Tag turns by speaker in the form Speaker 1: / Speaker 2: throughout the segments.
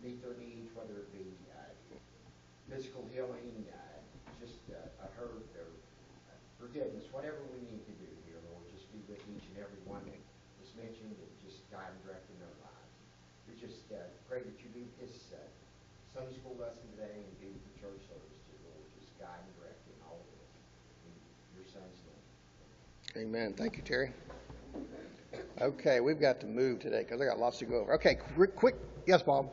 Speaker 1: meet their needs, whether it be physical healing, just a hurt or forgiveness, whatever we need to do here, Lord, just be with each and every one that was mentioned and just guide and direct in their lives. We just pray that you be with this Sunday school lesson today and be with the church service too, Lord. Just guide and direct in all of this. In your son's name.
Speaker 2: Amen. Thank you, Terry. Okay, we've got to move today because I got lots to go over. Okay, quick. Yes, Bob.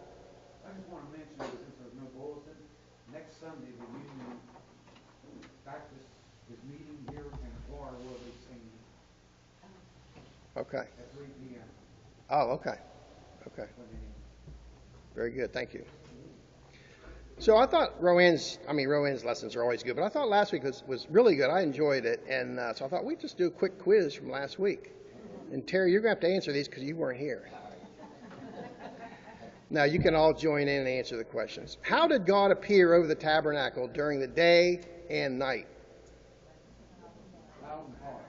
Speaker 3: I just want to mention, since there's no bulletin, next Sunday the Union Baptist is meeting here in Florida where they sing
Speaker 2: Okay.
Speaker 3: at 3 p.m.
Speaker 2: Oh, okay. Very good. Thank you. So I thought Rowan's lessons are always good, but I thought last week was really good. I enjoyed it, and so I thought we'd just do a quick quiz from last week. And Terry, you're going to have to answer these because you weren't here. Now, you can all join in and answer the questions. How did God appear over the tabernacle during the day and night?
Speaker 3: Loud and hard.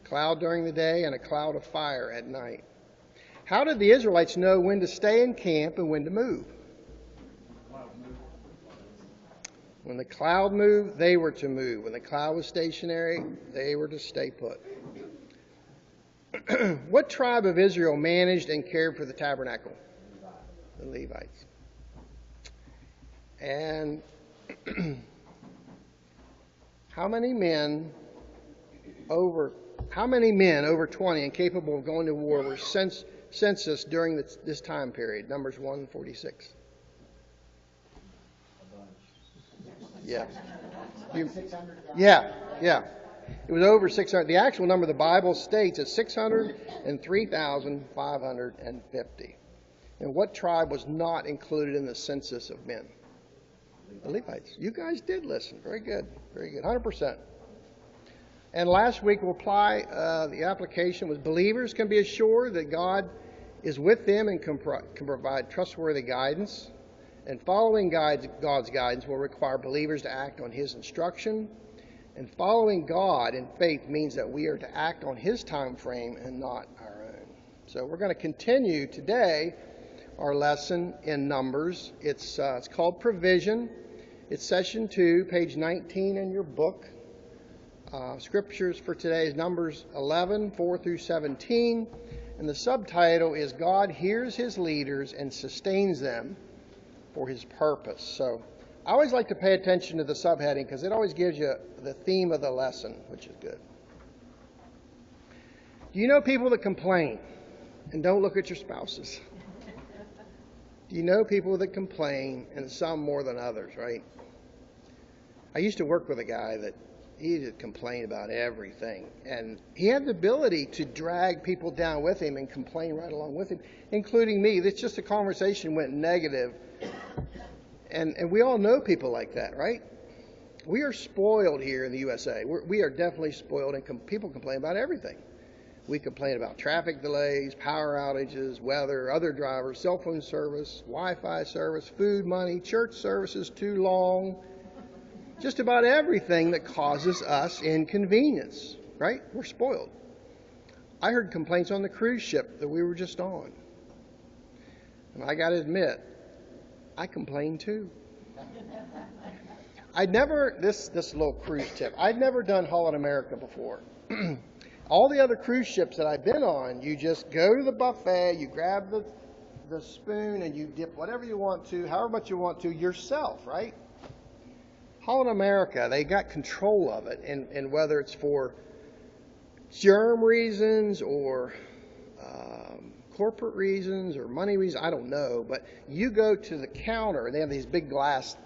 Speaker 2: Cloud during the day and a cloud of fire at night. How did the Israelites know when to stay in camp and when to move? When the cloud moved, they were to move. When the cloud was stationary, they were to stay put. What tribe of Israel managed and cared for the tabernacle? The Levites. And how many men over 20 and capable of going to war were census during this time period? Numbers 146. Yeah. Yeah. It was over 600. The actual number the Bible states is 603,550. And what tribe was not included in the census of men? The Levites. You guys did listen. Very good. Very good. 100%. And last week we'll apply, the application was believers can be assured that God is with them and can provide trustworthy guidance. And following God's guidance will require believers to act on His instruction. And following God in faith means that we are to act on His time frame and not our own. So we're going to continue today our lesson in Numbers. It's called Provision. It's session 2, page 19 in your book. Scriptures for today is Numbers 11, 4 through 17. And the subtitle is God Hears His Leaders and Sustains Them for His Purpose. So I always like to pay attention to the subheading because it always gives you the theme of the lesson, which is good. Do you know people that complain and don't look at your spouses? Do you know people that complain, and some more than others, right? I used to work with a guy that he just complained about everything. And he had the ability to drag people down with him and complain right along with him, including me. It's just the conversation went negative. And we all know people like that, right? We are spoiled here in the USA. We are definitely spoiled, and people complain about everything. We complain about traffic delays, power outages, weather, other drivers, cell phone service, Wi-Fi service, food, money, church services too long. Just about everything that causes us inconvenience, right? We're spoiled. I heard complaints on the cruise ship that we were just on. And I got to admit, I complained too. This little cruise tip, I'd never done Holland America before. All the other cruise ships that I've been on, you just go to the buffet, you grab the spoon, and you dip whatever you want to, however much you want to, yourself, right? Holland America, they got control of it, and whether it's for germ reasons or corporate reasons or money reasons, I don't know, but you go to the counter, and they have these big glass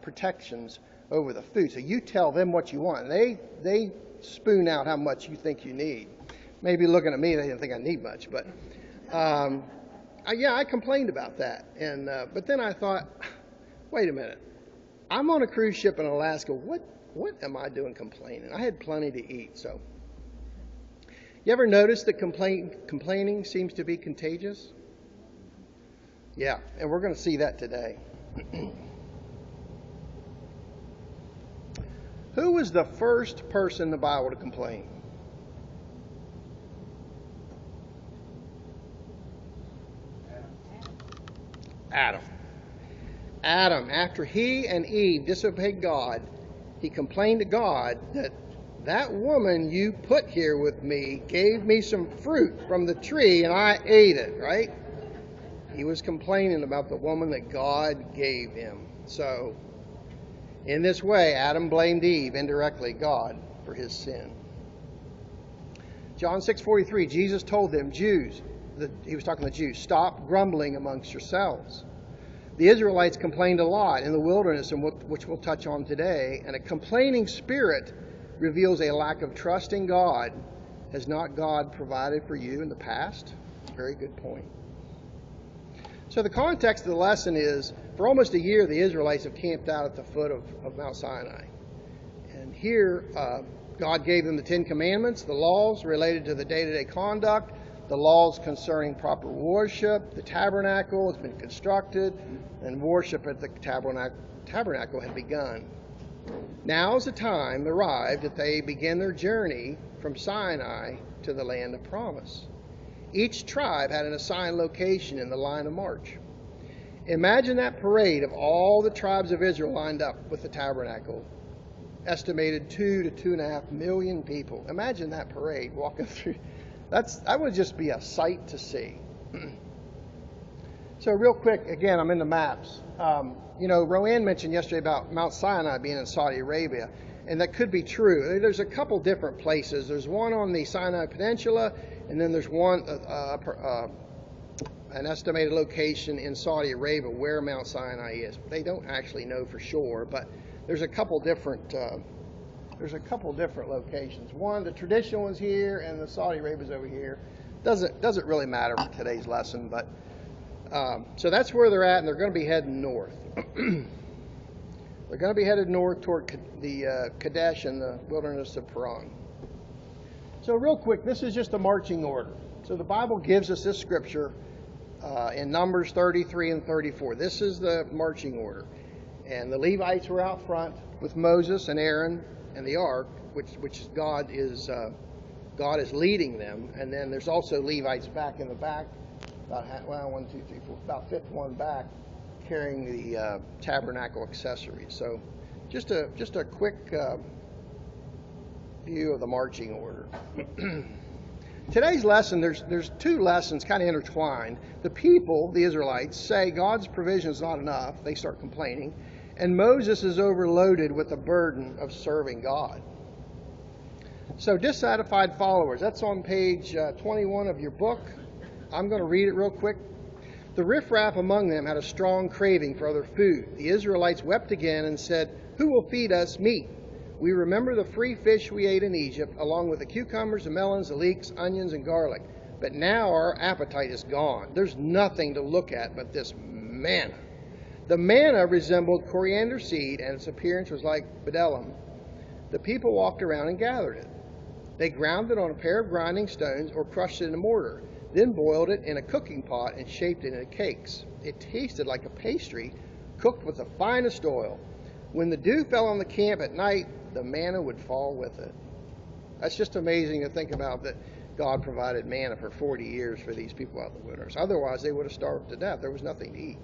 Speaker 2: protections over the food, so you tell them what you want, and they spoon out how much you think you need. Maybe looking at me, they didn't think I need much, but I complained about that, and but then I thought, wait a minute, I'm on a cruise ship in Alaska. What am I doing complaining? I had plenty to eat. So, you ever notice that complaining seems to be contagious? Yeah, and we're going to see that today. Who was the first person in the Bible to complain? Adam. Adam, after he and Eve disobeyed God, he complained to God that woman you put here with me gave me some fruit from the tree and I ate it, right? He was complaining about the woman that God gave him. So, in this way, Adam blamed Eve, indirectly God, for his sin. John 6:43, Jesus told them, he was talking to the Jews, stop grumbling amongst yourselves. The Israelites complained a lot in the wilderness, which we'll touch on today, and a complaining spirit reveals a lack of trust in God. Has not God provided for you in the past? Very good point. So the context of the lesson is, for almost a year, the Israelites have camped out at the foot of Mount Sinai. And here, God gave them the Ten Commandments, the laws related to the day-to-day conduct, the laws concerning proper worship. The tabernacle has been constructed, and worship at the tabernacle had begun. Now is the time arrived that they begin their journey from Sinai to the land of promise. Each tribe had an assigned location in the line of march. Imagine that parade of all the tribes of Israel lined up with the tabernacle. Estimated 2 to 2.5 million people. Imagine that parade walking through. That would just be a sight to see. So real quick, again, I'm in the maps. Roanne mentioned yesterday about Mount Sinai being in Saudi Arabia, and that could be true. There's a couple different places. There's one on the Sinai Peninsula, and then there's one, an estimated location in Saudi Arabia where Mount Sinai is. They don't actually know for sure, but there's a couple different locations. One, the traditional one's here, and the Saudi Arabia's over here. Doesn't really matter for today's lesson, but so that's where they're at, and they're going to be heading north. They're going to be headed north toward the Kadesh and the wilderness of Paran. So real quick, this is just a marching order. So the Bible gives us this scripture in Numbers 33 and 34. This is the marching order. And the Levites were out front with Moses and Aaron and the ark, which God is leading them. And then there's also Levites back in the back, about fifth one back, carrying the tabernacle accessories. So just a quick view of the marching order. Today's lesson, there's two lessons kind of intertwined. The people, the Israelites, say God's provision is not enough. They start complaining. And Moses is overloaded with the burden of serving God. So dissatisfied followers, that's on page 21 of your book. I'm going to read it real quick. The riffraff among them had a strong craving for other food. The Israelites wept again and said, "Who will feed us meat? We remember the free fish we ate in Egypt, along with the cucumbers, the melons, the leeks, onions, and garlic. But now our appetite is gone. There's nothing to look at but this manna." The manna resembled coriander seed, and its appearance was like bdellium. The people walked around and gathered it. They ground it on a pair of grinding stones or crushed it in a mortar, then boiled it in a cooking pot and shaped it into cakes. It tasted like a pastry cooked with the finest oil. When the dew fell on the camp at night, the manna would fall with it. That's just amazing to think about, that God provided manna for 40 years for these people out in the wilderness. Otherwise, they would have starved to death. There was nothing to eat.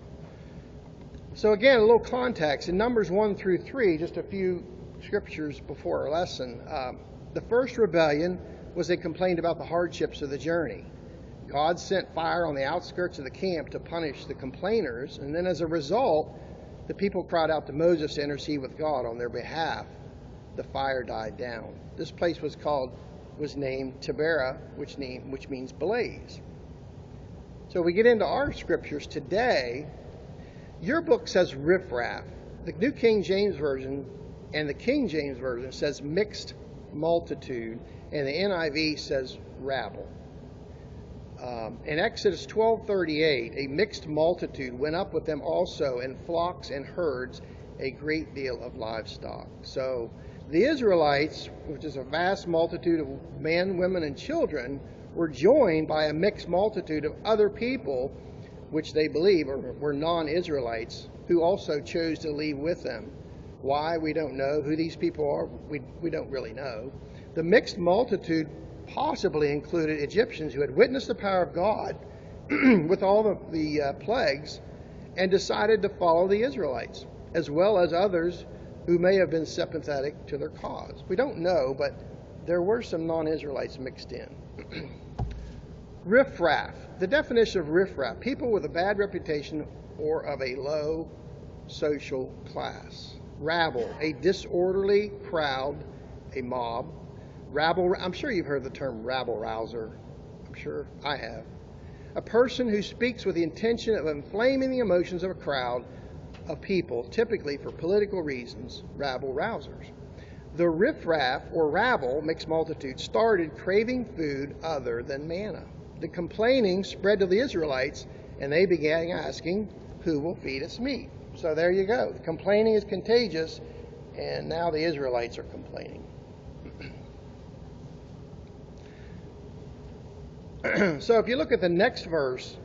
Speaker 2: So again, a little context. In Numbers 1 through 3, just a few scriptures before our lesson, the first rebellion was they complained about the hardships of the journey. God sent fire on the outskirts of the camp to punish the complainers, and then as a result, the people cried out to Moses to intercede with God on their behalf. The fire died down. This place was named Taberah, which means blaze. So we get into our scriptures today. Your book says riffraff. The New King James Version and the King James Version says mixed multitude, and the NIV says rabble. In Exodus 12:38, a mixed multitude went up with them also, in flocks and herds, a great deal of livestock. So the Israelites, which is a vast multitude of men, women, and children, were joined by a mixed multitude of other people, which they believe were non-Israelites, who also chose to leave with them. Why, we don't know. Who these people are, we don't really know. The mixed multitude possibly included Egyptians who had witnessed the power of God with all the plagues, and decided to follow the Israelites, as well as others who may have been sympathetic to their cause. We don't know, but there were some non-Israelites mixed in. Riffraff. The definition of riffraff: people with a bad reputation or of a low social class. Rabble, a disorderly crowd, a mob. Rabble, I'm sure you've heard the term rabble-rouser. I'm sure I have. A person who speaks with the intention of inflaming the emotions of a crowd of people, typically for political reasons, rabble-rousers. The riffraff, or rabble, mixed multitude, started craving food other than manna. The complaining spread to the Israelites, and they began asking, who will feed us meat? So there you go. The complaining is contagious, and now the Israelites are complaining. So if you look at the next verse,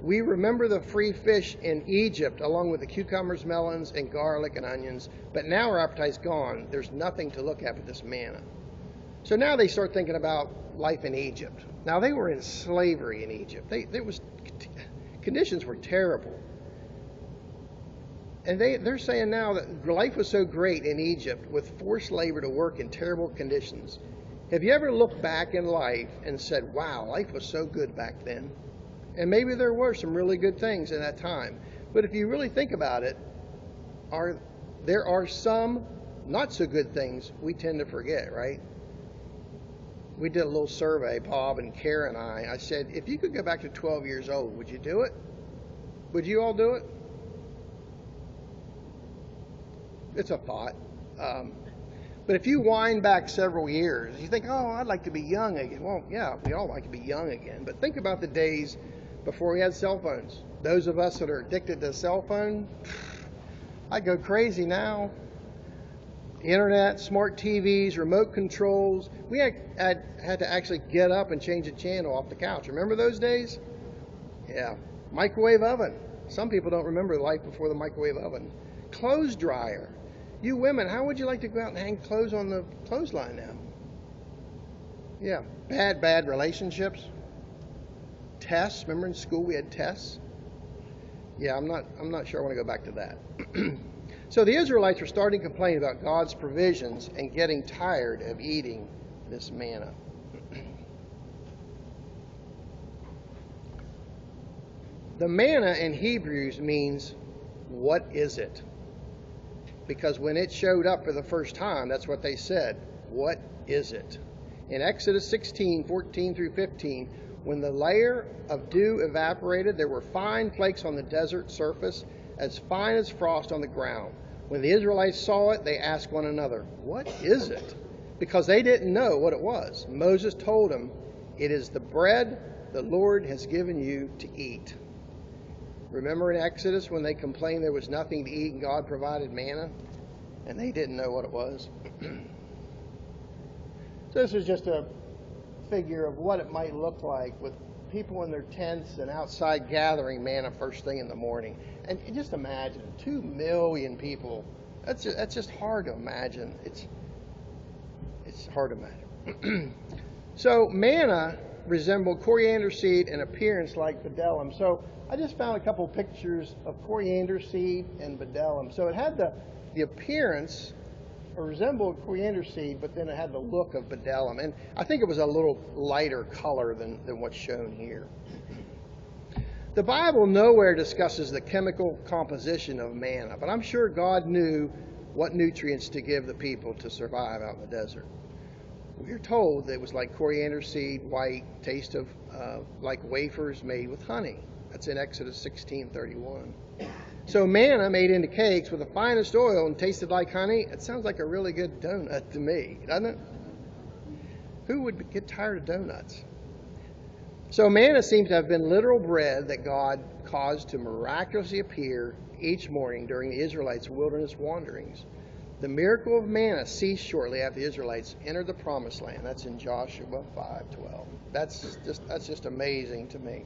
Speaker 2: we remember the free fish in Egypt along with the cucumbers, melons, and garlic and onions, but now our appetite's gone. There's nothing to look at but this manna. So now they start thinking about life in Egypt. Now they were in slavery in Egypt. Conditions were terrible. And they're saying now that life was so great in Egypt with forced labor to work in terrible conditions. Have you ever looked back in life and said, wow, life was so good back then? And maybe there were some really good things in that time. But if you really think about it, there are some not so good things we tend to forget, right? We did a little survey, Bob and Karen and I. I said, if you could go back to 12 years old, would you do it? Would you all do it? It's a thought. But if you wind back several years, you think, oh, I'd like to be young again. Well, yeah, we all like to be young again. But think about the days before we had cell phones. Those of us that are addicted to a cell phone, I go crazy now. Internet, smart TVs, remote controls. We had to actually get up and change a channel off the couch. Remember those days? Yeah. Microwave oven. Some people don't remember life before the microwave oven. Clothes dryer. You women, how would you like to go out and hang clothes on the clothesline now? Yeah. Bad relationships. Tests. Remember in school we had tests? Yeah, I'm not sure I want to go back to that. So the Israelites were starting to complain about God's provisions and getting tired of eating this manna. The manna in Hebrews means, what is it? Because when it showed up for the first time, that's what they said. What is it? In Exodus 16:14 through 15, when the layer of dew evaporated, there were fine flakes on the desert surface, as fine as frost on the ground. When the Israelites saw it, they asked one another, what is it? Because they didn't know what it was. Moses told them, it is the bread the Lord has given you to eat. Remember in Exodus when they complained there was nothing to eat and God provided manna? And they didn't know what it was. So this is just a figure of what it might look like with people in their tents and outside gathering manna first thing in the morning. And just imagine, 2 million people. That's just hard to imagine. It's hard to imagine. So manna resembled coriander seed in appearance like bdellium. So I just found a couple pictures of coriander seed and bdellium. So it had the appearance, or resembled coriander seed, but then it had the look of bdellium. And I think it was a little lighter color than what's shown here. The Bible nowhere discusses the chemical composition of manna, but I'm sure God knew what nutrients to give the people to survive out in the desert. We're told that it was like coriander seed, white, taste of like wafers made with honey. That's in Exodus 16:31. So manna made into cakes with the finest oil and tasted like honey. It sounds like a really good donut to me, doesn't it? Who would get tired of donuts? So manna seems to have been literal bread that God caused to miraculously appear each morning during the Israelites' wilderness wanderings. The miracle of manna ceased shortly after the Israelites entered the promised land. That's in Joshua 5:12. That's just amazing to me.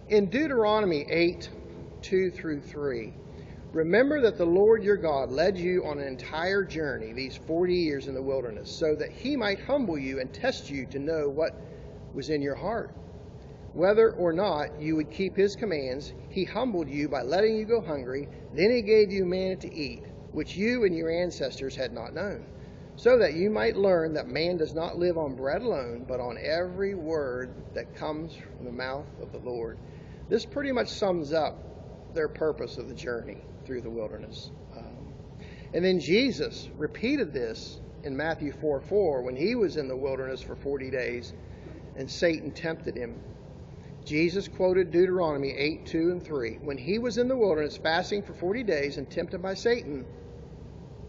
Speaker 2: In Deuteronomy 8:2 through 3, remember that the Lord your God led you on an entire journey, these 40 years in the wilderness, so that he might humble you and test you to know what was in your heart, whether or not you would keep his commands. He humbled you by letting you go hungry. Then he gave you manna to eat, which you and your ancestors had not known, so that you might learn that man does not live on bread alone, but on every word that comes from the mouth of the Lord. This pretty much sums up their purpose of the journey through the wilderness. And then Jesus repeated this in Matthew 4:4 when he was in the wilderness for 40 days and Satan tempted him. Jesus quoted Deuteronomy 8:2 and 3. When he was in the wilderness fasting for 40 days and tempted by Satan,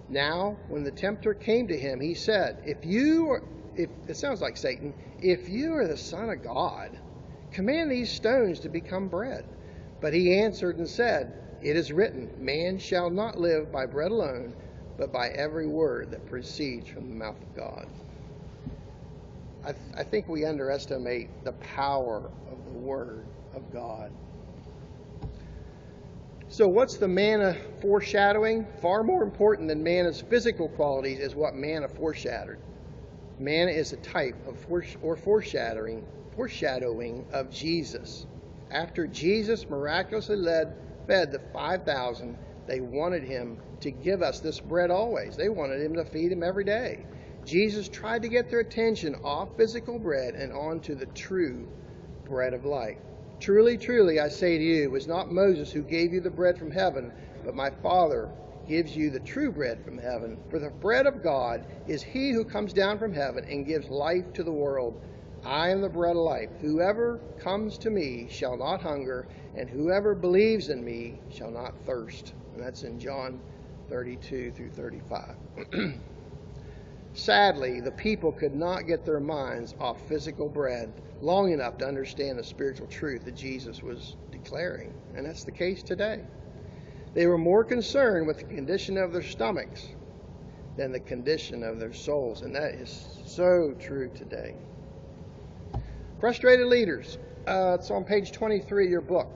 Speaker 2: now when the tempter came to him, he said, if it sounds like Satan, if you are the Son of God, command these stones to become bread. But he answered and said, it is written, man shall not live by bread alone, but by every word that proceeds from the mouth of God. I think we underestimate the power of the Word of God. So what's the manna foreshadowing? Far more important than manna's physical qualities is what manna foreshadowed. Manna is a type of foreshadowing of Jesus. After Jesus miraculously fed the 5,000, they wanted him to give us this bread always. They wanted him to feed them every day. Jesus tried to get their attention off physical bread and onto the true bread of life. Truly, truly, I say to you, it was not Moses who gave you the bread from heaven, but my Father gives you the true bread from heaven. For the bread of God is he who comes down from heaven and gives life to the world. I am the bread of life. Whoever comes to me shall not hunger, and whoever believes in me shall not thirst. And that's in John 32 through 35. Sadly, the people could not get their minds off physical bread long enough to understand the spiritual truth that Jesus was declaring. And that's the case today. They were more concerned with the condition of their stomachs than the condition of their souls. And that is so true today. Frustrated leaders. It's on page 23 of your book.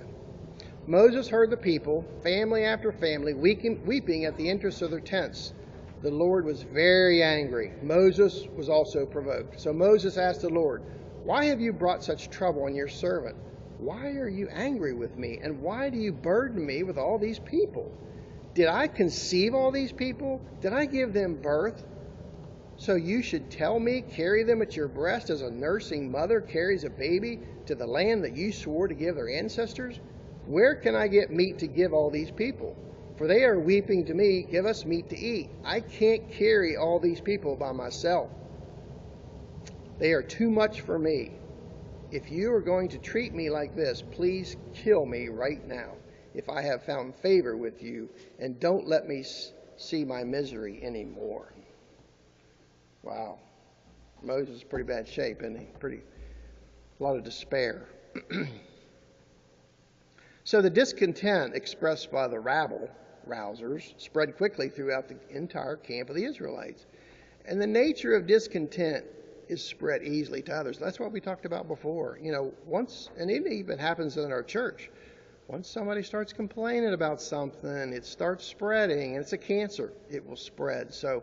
Speaker 2: Moses heard the people, family after family, weeping at the entrance of their tents. The Lord was very angry. Moses was also provoked. So Moses asked the Lord, why have you brought such trouble on your servant? Why are you angry with me? And why do you burden me with all these people? Did I conceive all these people? Did I give them birth? So you should tell me, carry them at your breast as a nursing mother carries a baby to the land that you swore to give their ancestors? Where can I get meat to give all these people? For they are weeping to me, give us meat to eat. I can't carry all these people by myself. They are too much for me. If you are going to treat me like this, please kill me right now, if I have found favor with you, and don't let me see my misery anymore. Wow. Moses is pretty bad shape, isn't he? A lot of despair. So the discontent expressed by the rabble-rousers spread quickly throughout the entire camp of the Israelites. And the nature of discontent is spread easily to others. That's what we talked about before. You know, and it even happens in our church. Once somebody starts complaining about something, it starts spreading, and it's a cancer. It will spread. So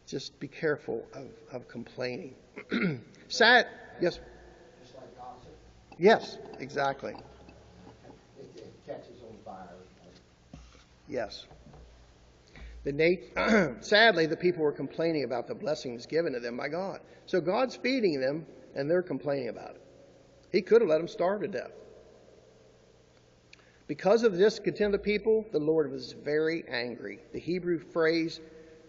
Speaker 2: just be careful of complaining. Yes?
Speaker 1: Just like gossip.
Speaker 2: Yes, exactly.
Speaker 1: It catches on fire.
Speaker 2: Yes. Sadly, the people were complaining about the blessings given to them by God. So God's feeding them, and they're complaining about it. He could have let them starve to death. Because of the discontent of the people, the Lord was very angry. The Hebrew phrase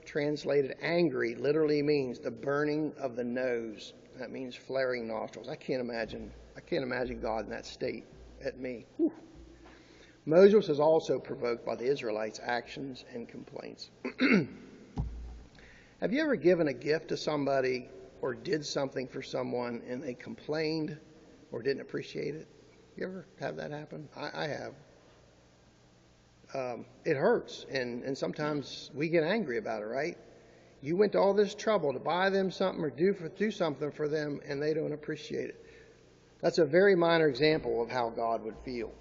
Speaker 2: translated angry literally means the burning of the nose. That means flaring nostrils. I can't imagine God in that state at me. Whew. Moses was also provoked by the Israelites' actions and complaints. Have you ever given a gift to somebody or did something for someone and they complained or didn't appreciate it? You ever have that happen? I have. It hurts, and sometimes we get angry about it, right? You went to all this trouble to buy them something or do something for them, and they don't appreciate it. That's a very minor example of how God would feel.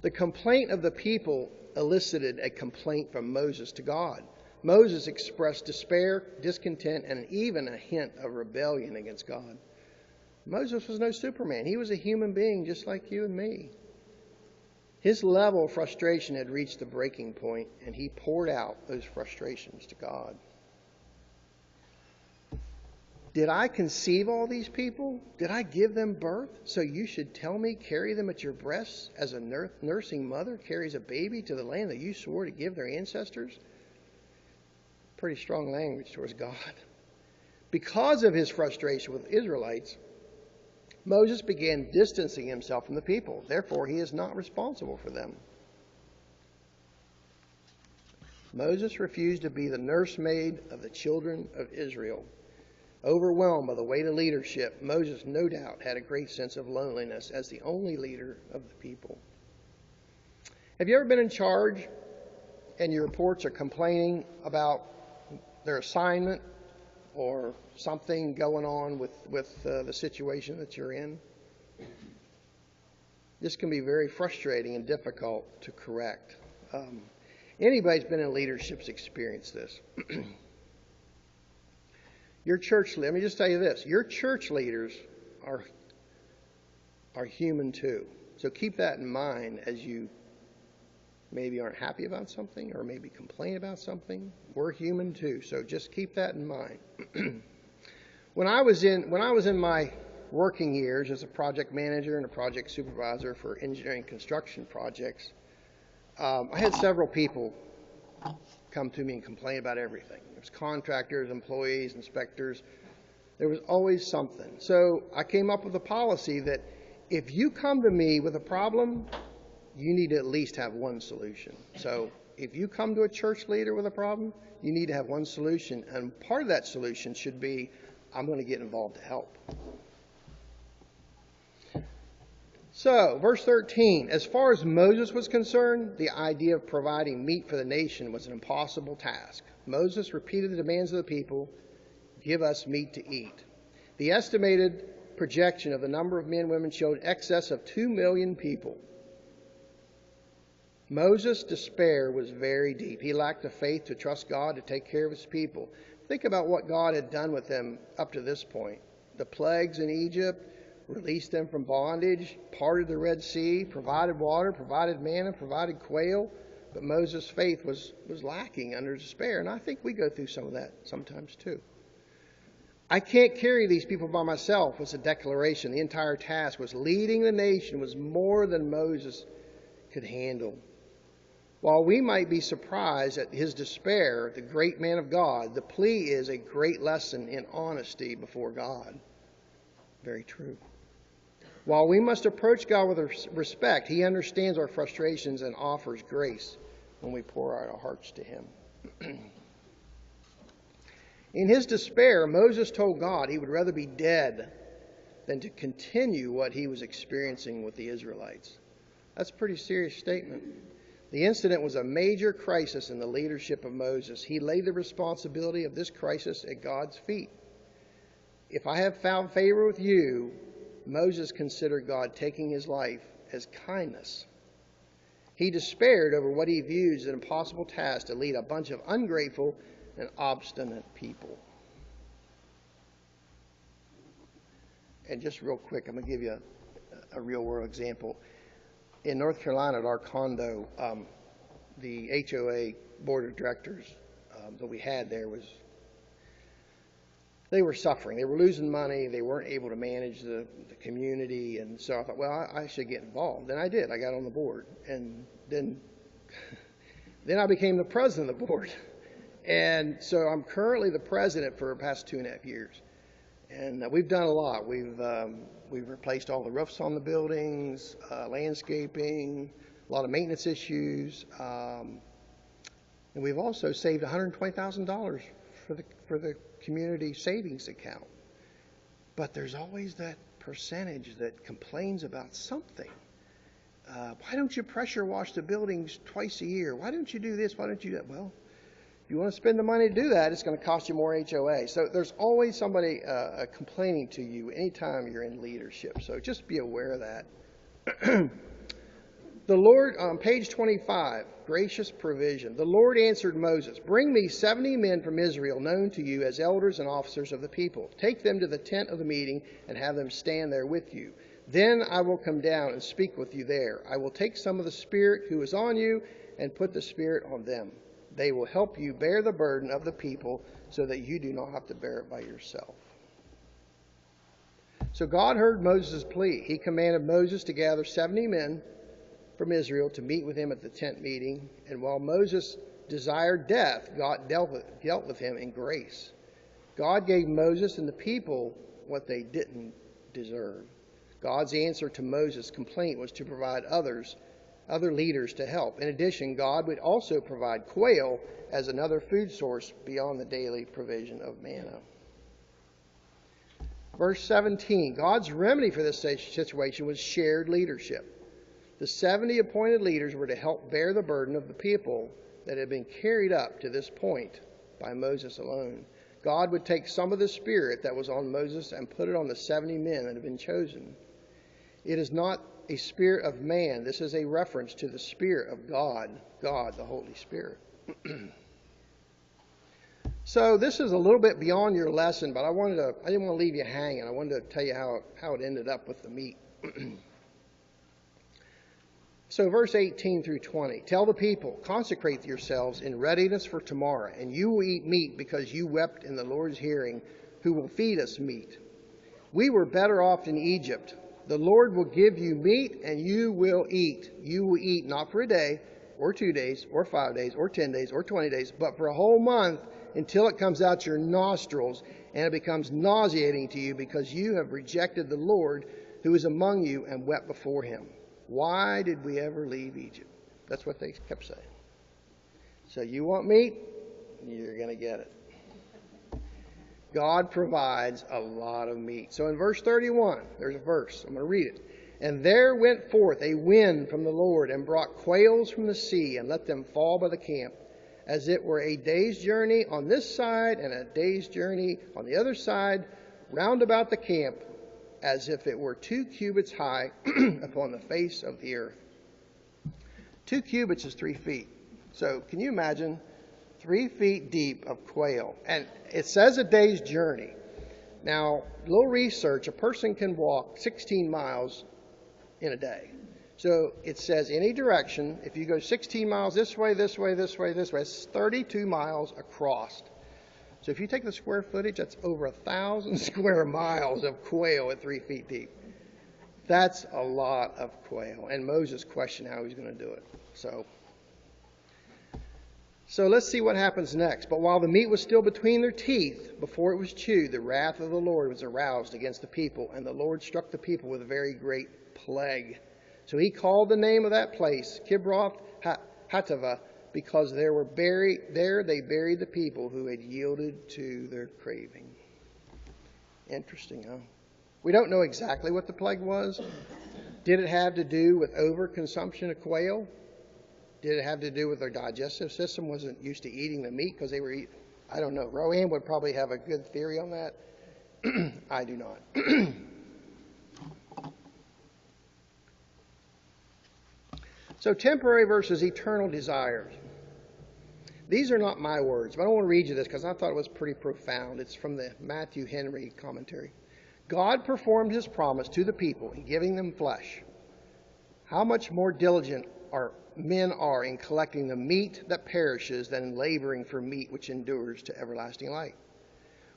Speaker 2: The complaint of the people elicited a complaint from Moses to God. Moses expressed despair, discontent, and even a hint of rebellion against God. Moses was no Superman. He was a human being just like you and me. His level of frustration had reached the breaking point, and he poured out those frustrations to God. Did I conceive all these people? Did I give them birth? So you should tell me, carry them at your breasts as a nursing mother carries a baby to the land that you swore to give their ancestors? Pretty strong language towards God. Because of his frustration with the Israelites, Moses began distancing himself from the people. Therefore, he is not responsible for them. Moses refused to be the nursemaid of the children of Israel. Overwhelmed by the weight of leadership, Moses no doubt had a great sense of loneliness as the only leader of the people. Have you ever been in charge and your reports are complaining about their assignment or something going on with the situation that you're in? This can be very frustrating and difficult to correct. Anybody's been in leadership's experienced this. Your church, let me just tell you this, your church leaders are human too. So keep that in mind as you maybe aren't happy about something or maybe complain about something. We're human too, so just keep that in mind. When I was in my working years as a project manager and a project supervisor for engineering construction projects, I had several people come to me and complain about everything. It was contractors, employees, inspectors. There was always something. So I came up with a policy that if you come to me with a problem, you need to at least have one solution. So if you come to a church leader with a problem, you need to have one solution. And part of that solution should be, I'm going to get involved to help. So, verse 13, as far as Moses was concerned, the idea of providing meat for the nation was an impossible task. Moses repeated the demands of the people, give us meat to eat. The estimated projection of the number of men, women, children, excess of 2 million people. Moses' despair was very deep. He lacked the faith to trust God to take care of his people. Think about what God had done with them up to this point. The plagues in Egypt, released them from bondage, parted the Red Sea, provided water, provided manna, provided quail. But Moses' faith was lacking under despair. And I think we go through some of that sometimes too. I can't carry these people by myself was a declaration. The entire task was leading the nation was more than Moses could handle. While we might be surprised at his despair, the great man of God, the plea is a great lesson in honesty before God. Very true. While we must approach God with respect, he understands our frustrations and offers grace when we pour out our hearts to him. In his despair, Moses told God he would rather be dead than to continue what he was experiencing with the Israelites. That's a pretty serious statement. The incident was a major crisis in the leadership of Moses. He laid the responsibility of this crisis at God's feet. If I have found favor with you, Moses considered God taking his life as kindness. He despaired over what he views as an impossible task to lead a bunch of ungrateful and obstinate people. And just real quick, I'm going to give you a real world example. In North Carolina at our condo, the HOA board of directors that we had there they were suffering. They were losing money. They weren't able to manage the community. And so I thought, well, I should get involved. And I did. I got on the board. And then I became the president of the board. And so I'm currently the president for the past 2.5 years. And we've done a lot. We've replaced all the roofs on the buildings, landscaping, a lot of maintenance issues. And we've also saved $120,000 for the community savings account. But there's always that percentage that complains about something. Why don't you pressure wash the buildings twice a year? Why don't you do this? Why don't you do that? Well, if you want to spend the money to do that, it's going to cost you more HOA. So there's always somebody complaining to you anytime you're in leadership. So just be aware of that. The Lord, on page 25, gracious provision. The Lord answered Moses, "Bring me 70 men from Israel, known to you as elders and officers of the people. Take them to the tent of the meeting and have them stand there with you. Then I will come down and speak with you there. I will take some of the Spirit who is on you and put the Spirit on them. They will help you bear the burden of the people so that you do not have to bear it by yourself." So God heard Moses' plea. He commanded Moses to gather 70 men from Israel to meet with him at the tent meeting. And while Moses desired death, God dealt with him in grace. God gave Moses and the people what they didn't deserve. God's answer to Moses' complaint was to provide other leaders to help. In addition, God would also provide quail as another food source beyond the daily provision of manna. Verse 17, God's remedy for this situation was shared leadership. The 70 appointed leaders were to help bear the burden of the people that had been carried up to this point by Moses alone. God would take some of the Spirit that was on Moses and put it on the 70 men that had been chosen. It is not a spirit of man. This is a reference to the Spirit of God, the Holy Spirit. So this is a little bit beyond your lesson, but I didn't want to leave you hanging. I wanted to tell you how it ended up with the meat. So verse 18 through 20, tell the people, consecrate yourselves in readiness for tomorrow, and you will eat meat because you wept in the Lord's hearing, who will feed us meat. We were better off in Egypt. The Lord will give you meat, and you will eat. You will eat not for a day, or 2 days, or 5 days, or 10 days, or 20 days, but for a whole month until it comes out your nostrils, and it becomes nauseating to you because you have rejected the Lord who is among you and wept before him. Why did we ever leave Egypt? That's what they kept saying. So you want meat? You're going to get it. God provides a lot of meat. So in verse 31, there's a verse. I'm going to read it. And there went forth a wind from the Lord and brought quails from the sea and let them fall by the camp, as it were a day's journey on this side and a day's journey on the other side, round about the camp, as if it were 2 cubits high upon the face of the earth. 2 cubits is 3 feet. So can you imagine 3 feet deep of quail? And it says a day's journey. Now, a little research, a person can walk 16 miles in a day. So it says any direction, if you go 16 miles this way, this way, this way, this way, it's 32 miles across. So if you take the square footage, that's over 1,000 square miles of quail at 3 feet deep. That's a lot of quail. And Moses questioned how he was going to do it. So let's see what happens next. But while the meat was still between their teeth, before it was chewed, the wrath of the Lord was aroused against the people, and the Lord struck the people with a very great plague. So he called the name of that place Kibroth Hattaavah, because they buried the people who had yielded to their craving. Interesting, huh? We don't know exactly what the plague was. Did it have to do with overconsumption of quail? Did it have to do with their digestive system? Wasn't used to eating the meat because they were eating? I don't know. Roanne would probably have a good theory on that. I do not. So temporary versus eternal desires. These are not my words, but I want to read you this because I thought it was pretty profound. It's from the Matthew Henry commentary. God performed his promise to the people in giving them flesh. How much more diligent men are in collecting the meat that perishes than in laboring for meat which endures to everlasting life.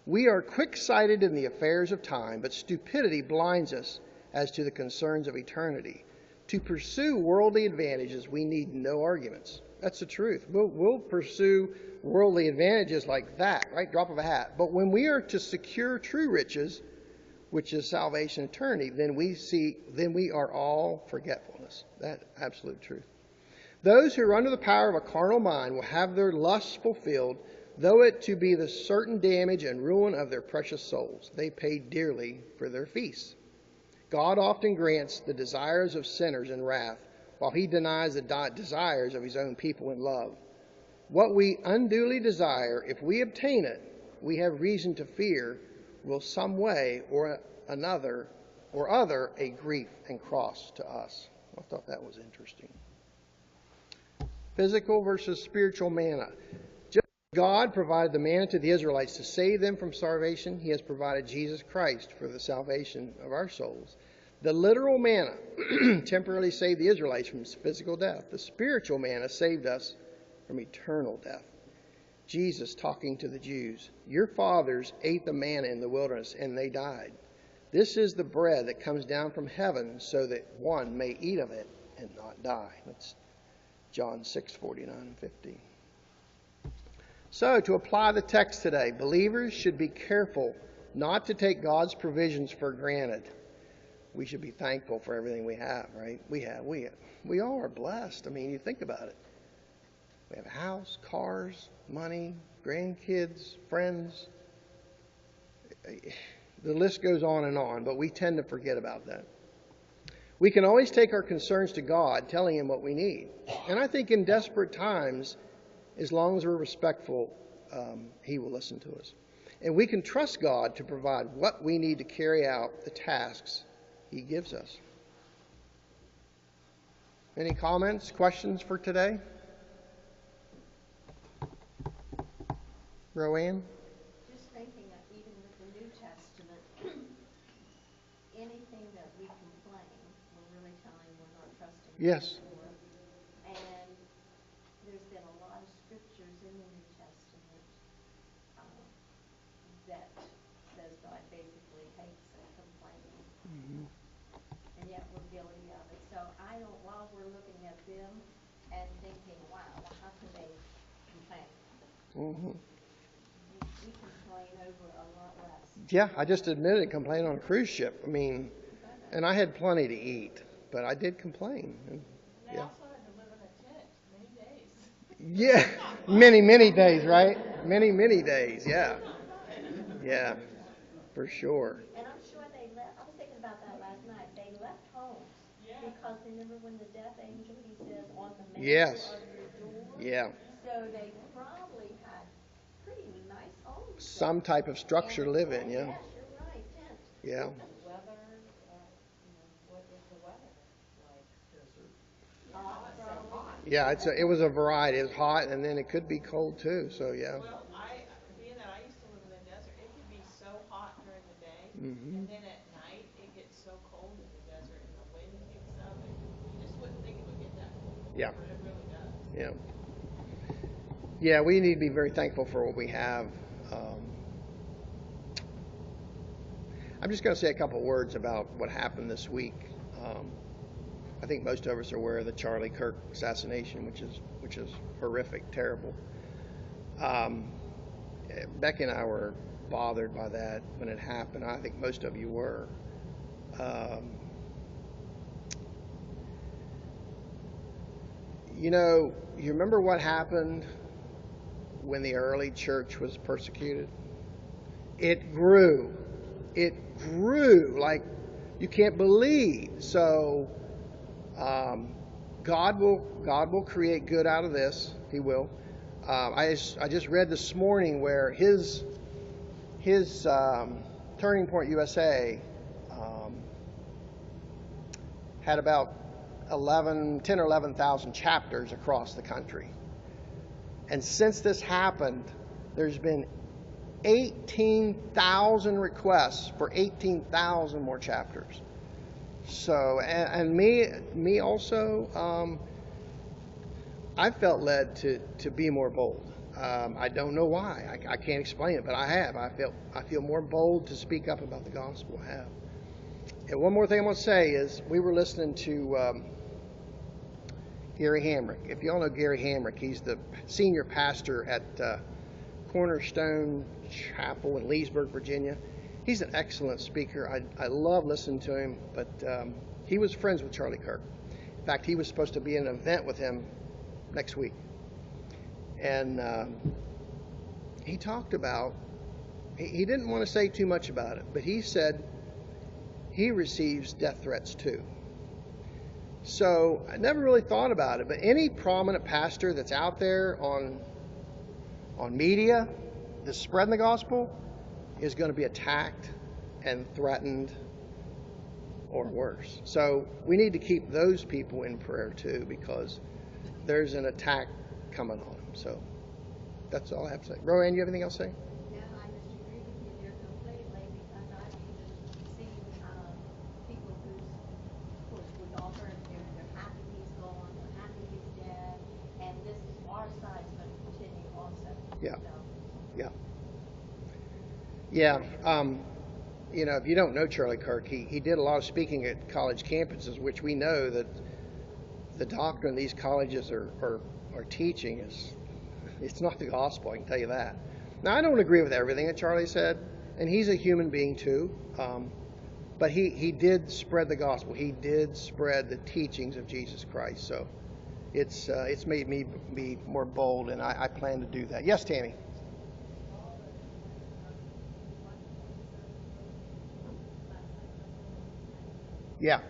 Speaker 2: We are quick-sighted in the affairs of time, but stupidity blinds us as to the concerns of eternity. To pursue worldly advantages, we need no arguments. That's the truth. We'll pursue worldly advantages like that, right? Drop of a hat. But when we are to secure true riches, which is salvation and eternity, then we are all forgetfulness. That's absolute truth. Those who are under the power of a carnal mind will have their lusts fulfilled, though it to be the certain damage and ruin of their precious souls. They pay dearly for their feasts. God often grants the desires of sinners in wrath, while he denies the desires of his own people in love. What we unduly desire, if we obtain it, we have reason to fear will some way or other a grief and cross to us. I thought that was interesting. Physical versus spiritual manna. Just as God provided the manna to the Israelites to save them from starvation, He has provided Jesus Christ for the salvation of our souls. The literal manna temporarily saved the Israelites from physical death. The spiritual manna saved us from eternal death. Jesus talking to the Jews, your fathers ate the manna in the wilderness and they died. This is the bread that comes down from heaven so that one may eat of it and not die. That's John 6:49 and 50. So, to apply the text today, believers should be careful not to take God's provisions for granted. We should be thankful for everything we have, right? We all are blessed. I mean, you think about it. We have a house, cars, money, grandkids, friends. The list goes on, but we tend to forget about that. We can always take our concerns to God, telling Him what we need. And I think in desperate times, as long as we're respectful, He will listen to us. And we can trust God to provide what we need to carry out the tasks He gives us. Any comments, questions for today? Roanne?
Speaker 4: Just thinking that even with the New Testament, anything that we complain, we're really telling we're not trusting
Speaker 2: Yes.
Speaker 4: God for. And there's been a lot of scriptures in the New Testament that says God basically hates complaining.
Speaker 2: Mm-hmm.
Speaker 4: And yet we're guilty of it. So I don't, while we're looking at them and thinking, wow, how can they complain?
Speaker 2: Mm-hmm.
Speaker 4: We complain over a lot less.
Speaker 2: Yeah, I just admitted complaining on a cruise ship. I mean, and I had plenty to eat, but I did complain. And,
Speaker 5: They also had to live in a tent many days.
Speaker 2: yeah, many days, right? Many days. Yeah, yeah, for sure.
Speaker 4: And I'm sure they left, I was thinking about that last night, they left homes.
Speaker 5: Yeah.
Speaker 4: Because remember when the death angel, he says, on the mantle
Speaker 2: Yes.
Speaker 4: of your door?
Speaker 2: Yeah,
Speaker 4: So they probably had pretty nice homes.
Speaker 2: some type of structure to live in. Yeah,
Speaker 4: Yes, you're right, tent.
Speaker 2: yeah.
Speaker 5: Weather, what was the weather like?
Speaker 4: So hot.
Speaker 2: Yeah, it was a variety. It was hot, and then it could be cold too. So yeah.
Speaker 6: Well, being that I used to live in the desert, it could be so hot during the day,
Speaker 2: Mm-hmm.
Speaker 6: and then at night it gets so cold in the desert, and the wind kicks up, and you just wouldn't think it would get that cold.
Speaker 2: Yeah.
Speaker 6: But it really does.
Speaker 2: Yeah. Yeah, we need to be very thankful for what we have. I'm just going to say a couple words about what happened this week. I think most of us are aware of the Charlie Kirk assassination, which is horrific, terrible. Becky and I were bothered by that when it happened. I think most of you were. You remember what happened when the early church was persecuted? It grew. It grew like you can't believe. So God will create good out of this. He will. I just read this morning where his Turning Point USA had about 10 or 11,000 chapters across the country. And since this happened, there's been 18,000 requests for 18,000 more chapters. So, and me also, I felt led to be more bold. I don't know why. I can't explain it, but I have. I feel more bold to speak up about the gospel. I have. And one more thing I want to say is we were listening to Gary Hamrick. If you all know Gary Hamrick, he's the senior pastor at Cornerstone Chapel in Leesburg, Virginia. He's an excellent speaker. I love listening to him, but he was friends with Charlie Kirk. In fact, he was supposed to be in an event with him next week. And he talked about, he didn't want to say too much about it, but he said he receives death threats too. So I never really thought about it, but any prominent pastor that's out there on media that's spreading the gospel is going to be attacked and threatened or worse. So we need to keep those people in prayer too, because there's an attack coming on them. So that's all I have to say. Roanne, you have anything else to say?
Speaker 4: No, I just agree with you there completely, because I've even seen, people who's, of course, we all heard they're happy he's gone, they're happy he's dead, and this, our side's gonna continue also.
Speaker 2: Yeah.
Speaker 4: So,
Speaker 2: Yeah. Yeah. You know, if you don't know Charlie Kirk, he did a lot of speaking at college campuses, which we know that the doctrine these colleges are teaching is, it's not the gospel, I can tell you that. Now, I don't agree with everything that Charlie said, and he's a human being too, but he did spread the gospel. He did spread the teachings of Jesus Christ. So it's made me be more bold, and I plan to do that. Yes, Tammy? Yeah.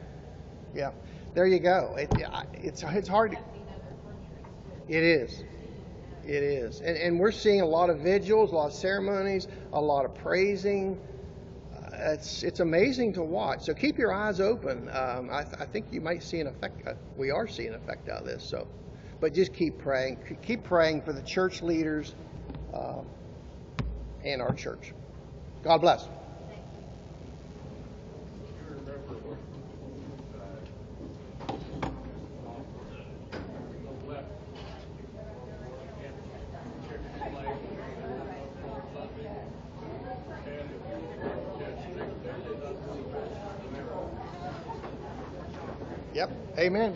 Speaker 2: Yeah. There you go. It's hard to... It is. It is. And we're seeing a lot of vigils, a lot of ceremonies, a lot of praising. It's amazing to watch. So keep your eyes open. I think you might see an effect. We are seeing an effect out of this. So, but just keep praying. Keep praying for the church leaders and our church. God bless. Yep. Amen.